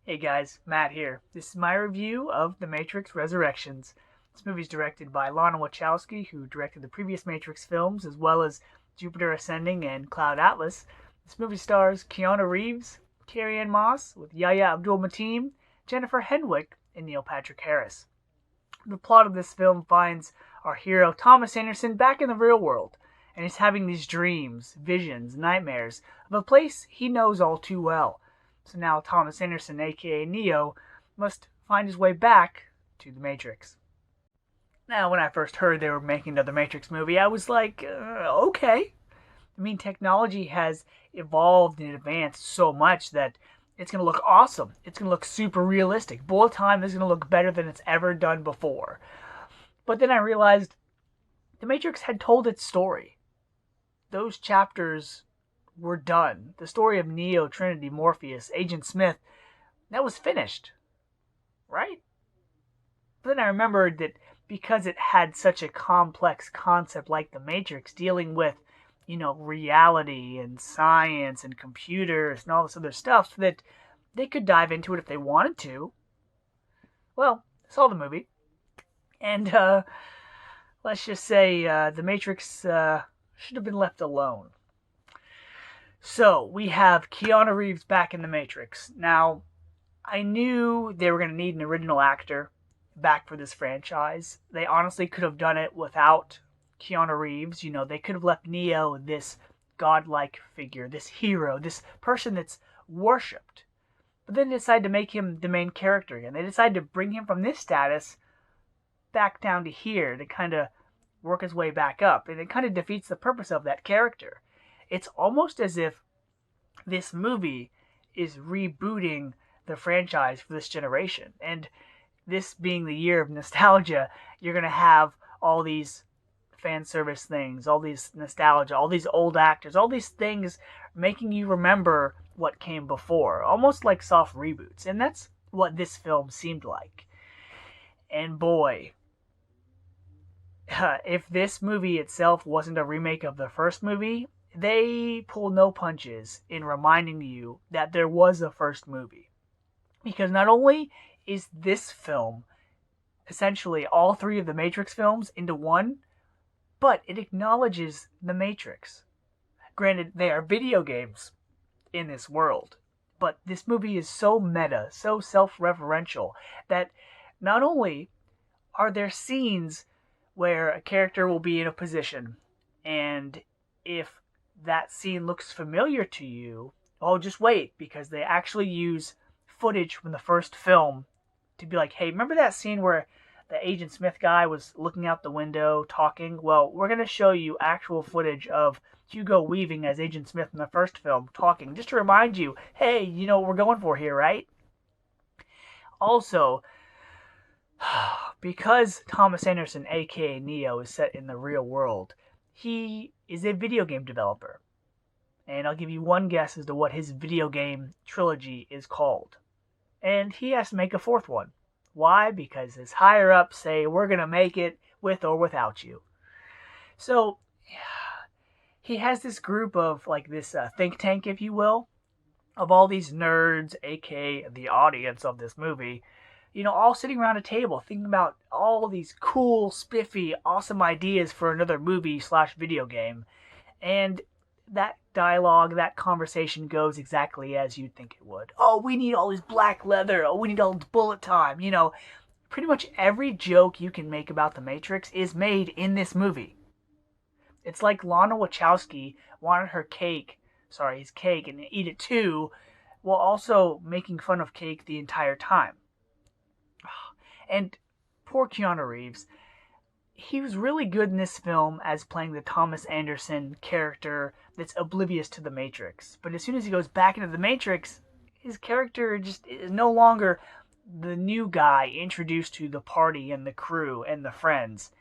Hey guys, Matt here. This is my review of The Matrix Resurrections. This movie is directed by Lana Wachowski, who directed the previous Matrix films, as well as Jupiter Ascending and Cloud Atlas. This movie stars Keanu Reeves, Carrie-Anne Moss, with Yahya Abdul-Mateen, Jennifer Henwick, and Neil Patrick Harris. The plot of this film finds our hero Thomas Anderson back in the real world, and he's having these dreams, visions, nightmares of a place he knows all too well. So now Thomas Anderson, aka Neo, must find his way back to the Matrix. Now, when I first heard they were making another Matrix movie, I was like, okay. I mean, technology has evolved and advanced so much that it's going to look awesome. It's going to look super realistic. Bullet time is going to look better than it's ever done before. But then I realized the Matrix had told its story. Those chapters were done. The story of Neo, Trinity, Morpheus, Agent Smith, that was finished. Right? But then I remembered that because it had such a complex concept like the Matrix, dealing with, reality and science and computers and all this other stuff, that they could dive into it if they wanted to. Well, I saw the movie. And let's just say the Matrix should have been left alone. So, we have Keanu Reeves back in the Matrix. Now, I knew they were going to need an original actor back for this franchise. They honestly could have done it without Keanu Reeves. They could have left Neo this godlike figure, this hero, this person that's worshipped. But then they decided to make him the main character again. They decided to bring him from this status back down to here to kind of work his way back up. And it kind of defeats the purpose of that character. It's almost as if this movie is rebooting the franchise for this generation. And this being the year of nostalgia, you're going to have all these fan service things, all these nostalgia, all these old actors, all these things making you remember what came before. Almost like soft reboots. And that's what this film seemed like. And boy, if this movie itself wasn't a remake of the first movie, they pull no punches in reminding you that there was a first movie. Because not only is this film essentially all three of the Matrix films into one, but it acknowledges the Matrix. Granted, they are video games in this world, but this movie is so meta, so self-referential, that not only are there scenes where a character will be in a position, and if that scene looks familiar to you, oh, just wait, because they actually use footage from the first film to be like, hey, remember that scene where the Agent Smith guy was looking out the window talking? Well, we're going to show you actual footage of Hugo Weaving as Agent Smith in the first film talking, just to remind you, hey, you know what we're going for here, right? Also, because Thomas Anderson, aka Neo, is set in the real world, he is a video game developer. And I'll give you one guess as to what his video game trilogy is called. And he has to make a fourth one. Why? Because his higher ups say, we're going to make it with or without you. So, he has this group of, this think tank, if you will, of all these nerds, aka the audience of this movie, all sitting around a table thinking about all of these cool, spiffy, awesome ideas for another movie/video game. And that dialogue, that conversation goes exactly as you'd think it would. Oh, we need all this black leather. Oh, we need all this bullet time. Pretty much every joke you can make about the Matrix is made in this movie. It's like Lana Wachowski wanted his cake, and eat it too, while also making fun of cake the entire time. And poor Keanu Reeves, he was really good in this film as playing the Thomas Anderson character that's oblivious to the Matrix. But as soon as he goes back into the Matrix, his character just is no longer the new guy introduced to the party and the crew and the friends.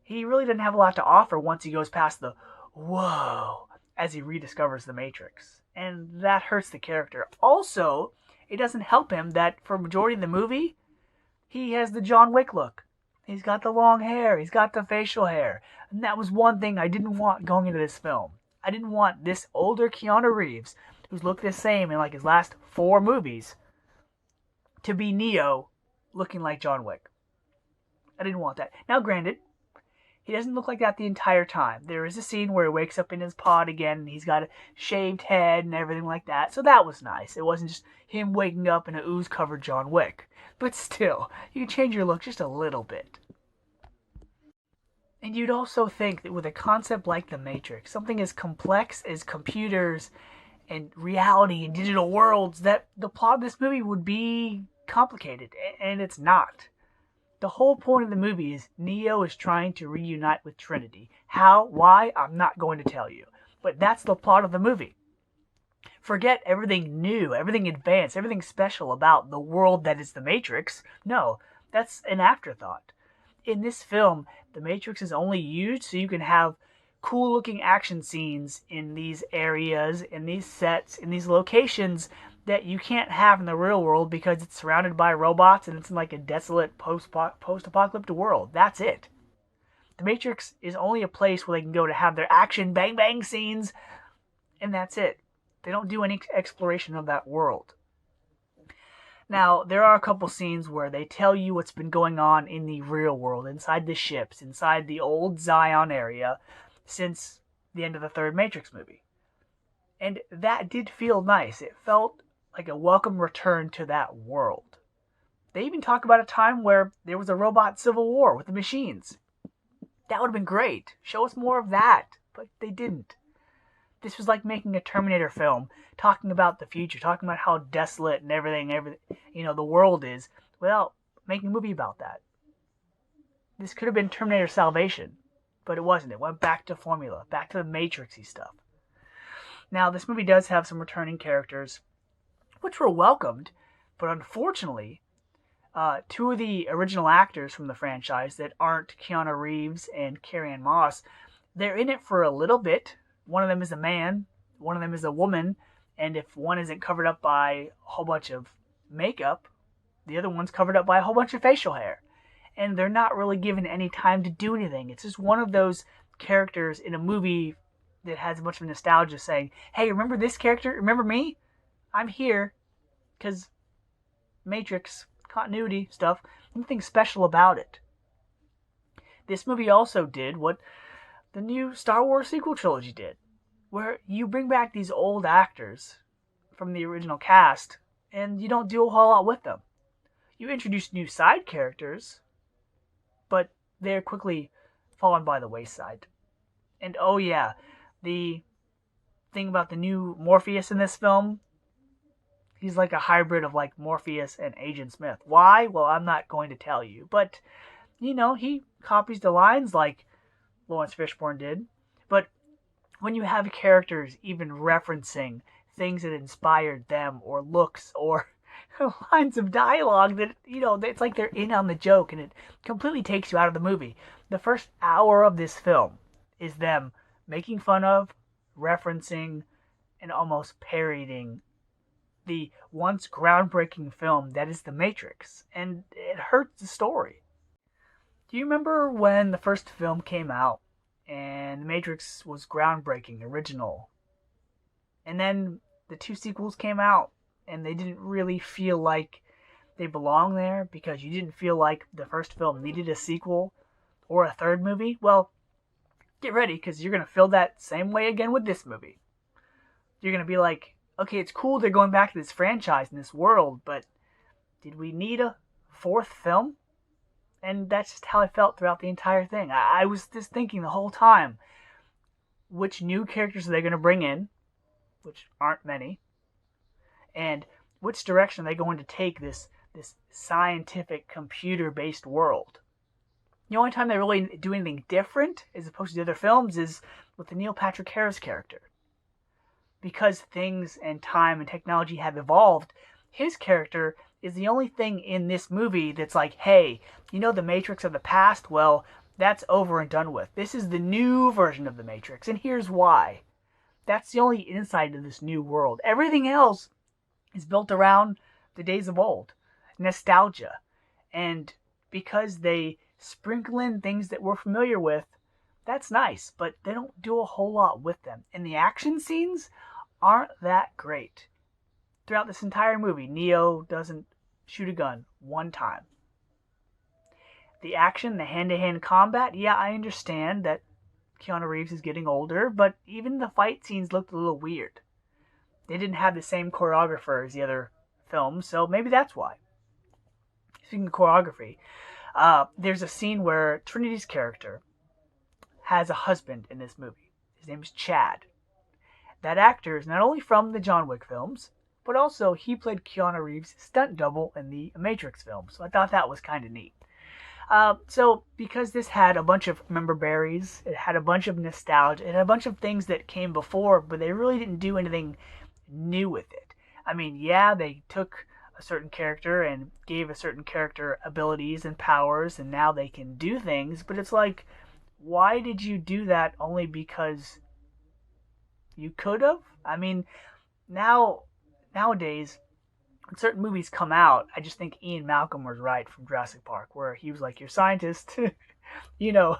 He really doesn't have a lot to offer once he goes past the whoa as he rediscovers the Matrix. And that hurts the character. Also, it doesn't help him that for a majority of the movie, he has the John Wick look. He's got the long hair. He's got the facial hair. And that was one thing I didn't want going into this film. I didn't want this older Keanu Reeves, who's looked the same in his last 4 movies, to be Neo looking like John Wick. I didn't want that. Now, granted, he doesn't look like that the entire time. There is a scene where he wakes up in his pod again and he's got a shaved head and everything like that. So that was nice. It wasn't just him waking up in a ooze-covered John Wick. But still, you can change your look just a little bit. And you'd also think that with a concept like The Matrix, something as complex as computers and reality and digital worlds, that the plot of this movie would be complicated. And it's not. The whole point of the movie is Neo is trying to reunite with Trinity. How? Why? I'm not going to tell you. But that's the plot of the movie. Forget everything new, everything advanced, everything special about the world that is the Matrix. No, that's an afterthought. In this film, the Matrix is only used so you can have cool looking action scenes in these areas, in these sets, in these locations that you can't have in the real world because it's surrounded by robots and it's in like a desolate post-apocalyptic world. That's it. The Matrix is only a place where they can go to have their action bang bang scenes, and that's it. They don't do any exploration of that world. Now, there are a couple scenes where they tell you what's been going on in the real world, inside the ships, inside the old Zion area, since the end of the third Matrix movie. And that did feel nice. It felt like a welcome return to that world. They even talk about a time where there was a robot civil war with the machines. That would have been great. Show us more of that. But they didn't. This was like making a Terminator film, talking about the future, talking about how desolate and everything, the world is, without making a movie about that. This could have been Terminator Salvation, but it wasn't. It went back to formula, back to the Matrixy stuff. Now, this movie does have some returning characters, which were welcomed, but unfortunately, two of the original actors from the franchise that aren't Keanu Reeves and Carrie-Anne Moss, they're in it for a little bit. One of them is a man, one of them is a woman, and if one isn't covered up by a whole bunch of makeup, the other one's covered up by a whole bunch of facial hair. And they're not really given any time to do anything. It's just one of those characters in a movie that has a bunch of nostalgia saying, hey, remember this character? Remember me? I'm here. Because Matrix, continuity stuff, nothing special about it. This movie also did what the new Star Wars sequel trilogy did, where you bring back these old actors from the original cast, and you don't do a whole lot with them. You introduce new side characters, but they're quickly fallen by the wayside. And oh yeah, the thing about the new Morpheus in this film, he's like a hybrid of like Morpheus and Agent Smith. Why? Well, I'm not going to tell you. But, he copies the lines like Lawrence Fishburne did. But when you have characters even referencing things that inspired them, or looks, or lines of dialogue that, it's like they're in on the joke, and it completely takes you out of the movie. The first hour of this film is them making fun of, referencing, and almost parodying the once groundbreaking film that is The Matrix, and it hurts the story. Do you remember when the first film came out and The Matrix was groundbreaking, original, and then the two sequels came out and they didn't really feel like they belong there because you didn't feel like the first film needed a sequel or a third movie? Well, get ready, because you're going to feel that same way again with this movie. You're going to be like, okay, it's cool they're going back to this franchise and this world, but did we need a fourth film? And that's just how I felt throughout the entire thing. I was just thinking the whole time, which new characters are they going to bring in, which aren't many, and which direction are they going to take this scientific, computer-based world? The only time they really do anything different, as opposed to the other films, is with the Neil Patrick Harris character. Because things and time and technology have evolved, his character is the only thing in this movie that's like, hey, the Matrix of the past? Well, that's over and done with. This is the new version of the Matrix, and here's why. That's the only insight of this new world. Everything else is built around the days of old. Nostalgia. And because they sprinkle in things that we're familiar with, that's nice, but they don't do a whole lot with them. And the action scenes aren't that great. Throughout this entire movie, Neo doesn't shoot a gun one time. The action, the hand-to-hand combat, yeah, I understand that Keanu Reeves is getting older, but even the fight scenes looked a little weird. They didn't have the same choreographer as the other films, so maybe that's why. Speaking of choreography, there's a scene where Trinity's character has a husband in this movie. His name is Chad. That actor is not only from the John Wick films, but also he played Keanu Reeves' stunt double in the Matrix films. So I thought that was kind of neat. So because this had a bunch of member berries, it had a bunch of nostalgia, it had a bunch of things that came before, but they really didn't do anything new with it. I mean, yeah, they took a certain character and gave a certain character abilities and powers, and now they can do things, but it's like, why did you do that only because you could have? I mean, nowadays, when certain movies come out, I just think Ian Malcolm was right from Jurassic Park, where he was like, "Your scientists, you know,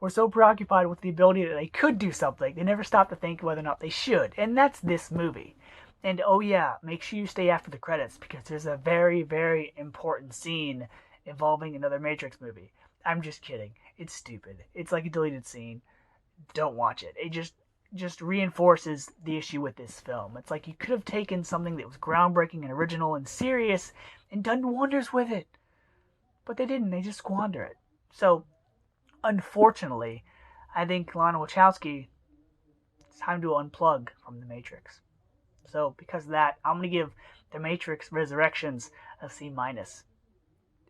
were so preoccupied with the ability that they could do something, they never stopped to think whether or not they should." And that's this movie. And oh yeah, make sure you stay after the credits because there's a very, very important scene involving another Matrix movie. I'm just kidding. It's stupid. It's like a deleted scene. Don't watch it. It just reinforces the issue with this film. It's like you could have taken something that was groundbreaking and original and serious and done wonders with it. But they didn't. They just squander it. So, unfortunately, I think Lana Wachowski, it's time to unplug from The Matrix. So, because of that, I'm going to give The Matrix Resurrections a C-.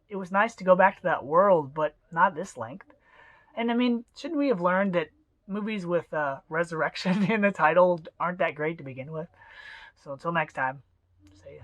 It was nice to go back to that world, but not this length. And I mean, shouldn't we have learned that movies with resurrection in the title aren't that great to begin with? So until next time, see ya.